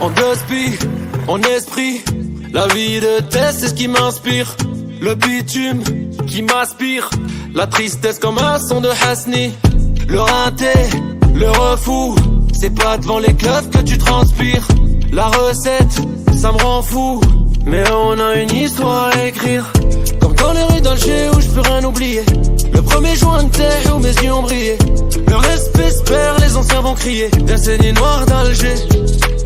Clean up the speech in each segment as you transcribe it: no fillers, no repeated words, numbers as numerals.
En deux spies, en esprit, la vie de Tess c'est ce qui m'inspire. Le bitume qui m'aspire, la tristesse comme un son de Hasni. Le rinté, le refou, c'est pas devant les keufs que tu transpires. La recette, ça me rend fou, mais on a une histoire à écrire. Comme dans les rues d'Alger où je peux rien oublier. Le premier joint de terre où mes yeux ont brillé. Le respect se perd, les anciens vont crier. Décennie noire d'Alger.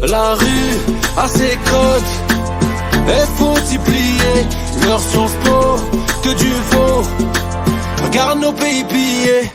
La rue a ses codes, et faut y plier. Leur Sciences Po, que du faux. Regarde nos pays pillés.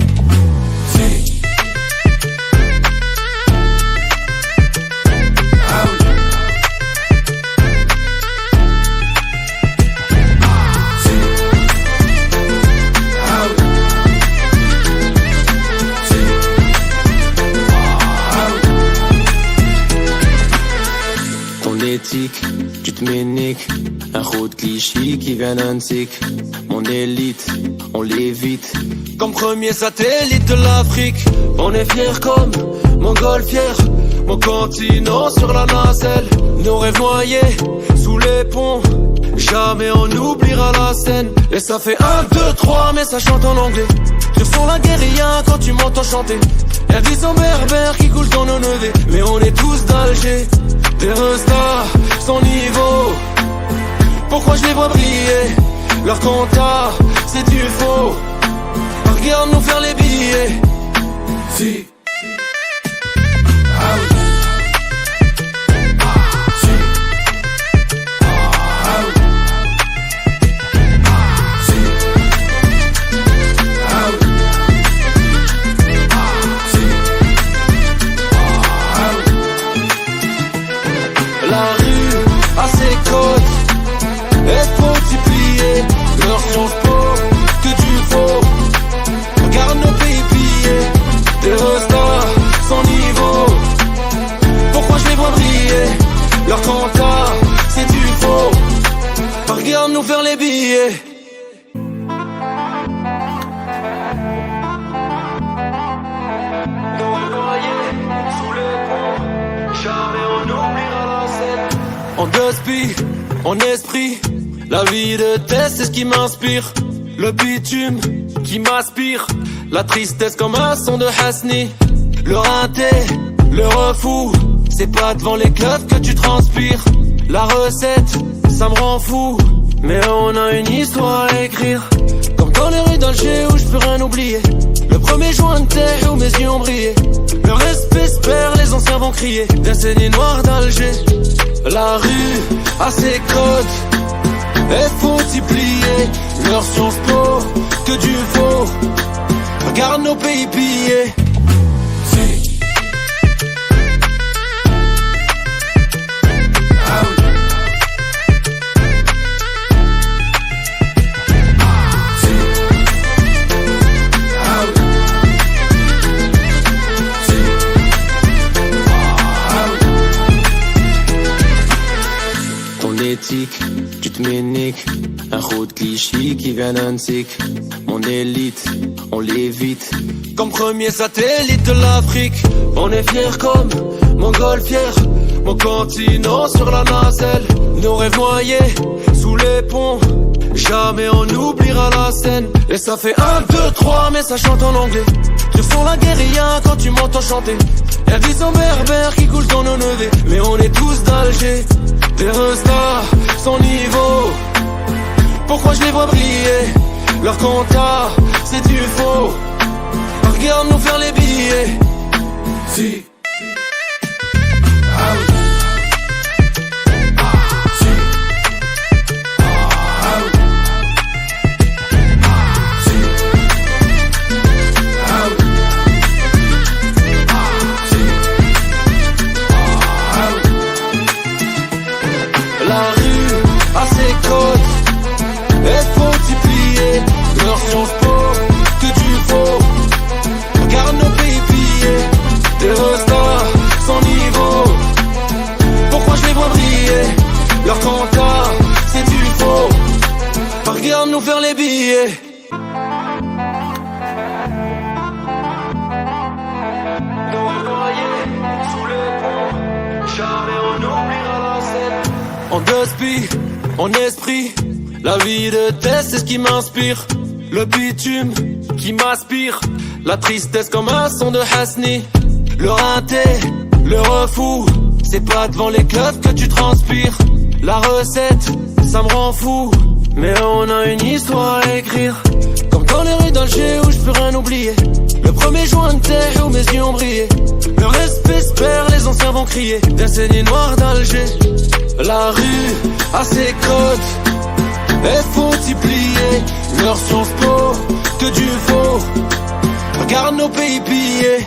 Tu te méniques, un gros de cliché qui vient d'Annecy. Mon élite, on l'évite. Comme premier satellite de l'Afrique, on est fiers comme montgolfière. Mon continent sur la nacelle, nos rêves noyés sous les ponts. Jamais on oubliera la scène. Et ça fait 1, 2, 3, mais ça chante en anglais. Je sens la guérilla quand tu m'entends chanter. Y'a des sang berbères qui coulent dans nos neveux. Mais on est tous d'Alger. Des restas sans niveau. Pourquoi je les vois briller? Leur compta, c'est du faux. Regarde nous faire les billets. Si. Et faut y plier, leur Sciences Po, que du faux. Regarde nos pays pillés, des restas sans niveau. Pourquoi je les vois briller? Leur compta, c'est du faux. Regarde nous faire les billets. Nos noyés sous les ponts, jamais on oubliera la scène. En deux spies, en esprit, la vie de Tess c'est ce qui m'inspire. Le bitume qui m'aspire, la tristesse comme un son de Hasni. Le rinté, le refou, c'est pas devant les keufs que tu transpires. La recette, ça me rend fou, mais on a une histoire à écrire. Comme dans les rues d'Alger où je peux rien oublier. Le premier joint de terre où mes yeux ont brillé. Le respect se perd, les anciens vont crier. Décennie noire d'Alger. La rue a ses codes, et faut y plier. Leur Sciences Po, que du faux. Regarde nos pays pillés. Tu te méniques, un gros de cliché qui vient d'Annecy. Mon élite, on l'évite. Comme premier satellite de l'Afrique, on est fiers comme montgolfière. Mon continent sur la nacelle, nos rêves noyés sous les ponts. Jamais on oubliera la scène. Et ça fait 1, 2, 3, mais ça chante en anglais. Je sens la guérilla quand tu m'entends chanter. Y'a des sang berbères qui coulent dans nos neveux. Mais on est tous d'Alger. Des restas sans niveau. Pourquoi je les vois briller? Leur compta, c'est du faux. Regarde nous faire les billets. Si. La rue a ses codes, et faut y plier. Leur Sciences Po, que du faux. Regarde nos pays pillés, des restas sans niveau. Pourquoi je les vois briller? Leur compta, c'est du faux. Regarde nous faire les billets. Nos noyés sous les ponts, jamais on En deux spies, en esprit, la vie de test, c'est ce qui m'inspire. Le bitume qui m'aspire, la tristesse comme un son de Hasni. Le rinté, le refou, c'est pas devant les clubs que tu transpires. La recette, ça me rend fou, mais on a une histoire à écrire. Comme dans les rues d'Alger où je peux rien oublier. Le premier juin de terre où mes yeux ont brillé. Le respect se perd, les anciens vont crier. Décennie noire d'Alger. La rue a ses codes, et faut y plier. Leur Sciences Po, que du faux. Regarde nos pays pillés.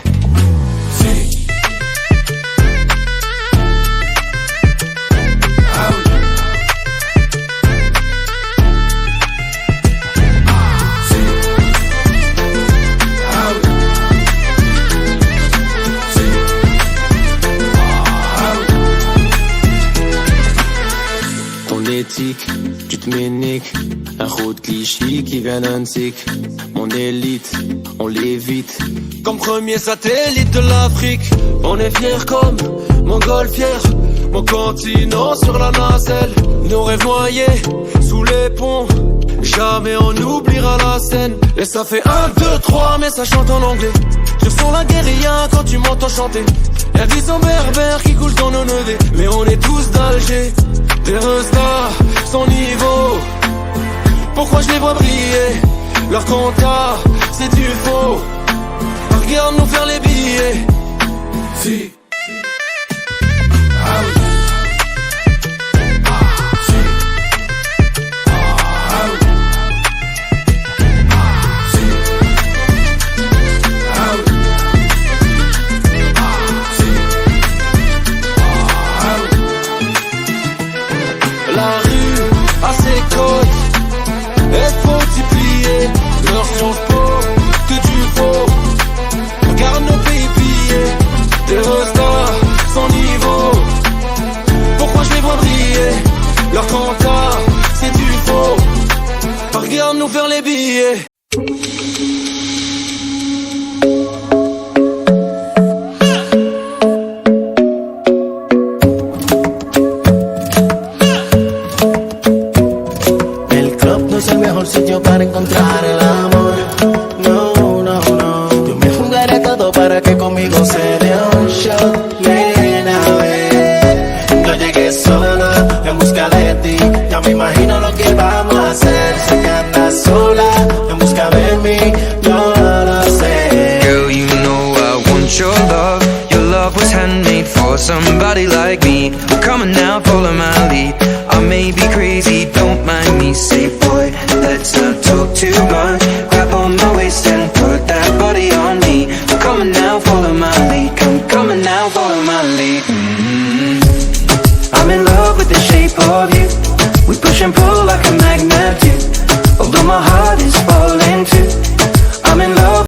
Tu te méniques, un gros de cliché qui vient d'Annecy. Mon élite, on l'évite. Comme premier satellite de l'Afrique, on est fiers comme montgolfière. Mon continent sur la nacelle, nos rêves noyés sous les ponts. Jamais on oubliera la scène. Et ça fait 1, 2, 3, mais ça chante en anglais. Je sens la guérilla quand tu m'entends chanter. Y'a du sang berbère qui coule dans nos neveux. Mais on est tous d'Alger, des restas sans niveau. Pourquoi je les vois briller? Leur compta, c'est du faux. Regarde nous faire les billets. Si. Et faut y plier, leur Sciences Po, que du faux. Regarde nos pays pillés, des restas sans niveau. Pourquoi je les vois briller? Leur compta, c'est du faux. Regarde nous faire les billets. Sitio para encontrar el amor. No, no, no. Yo me jugaré todo para que conmigo se dé un shot. Nena, ven. Yo llegué solo en busca de ti. Ya me imagino lo que vamos a hacer. Sé que andas sola en busca de mí. Yo lo sé. Girl, you know I want your love. Your love was handmade for somebody like me. Come on now, follow my lead. I may be crazy, don't mind me. Say, boy, let's not talk too much. Grab on my waist and put that body on me. Come on now, follow my lead. Come on now, follow my lead. I'm in love with the shape of you. We push and pull like a magnet do. Although my heart is falling too. I'm in love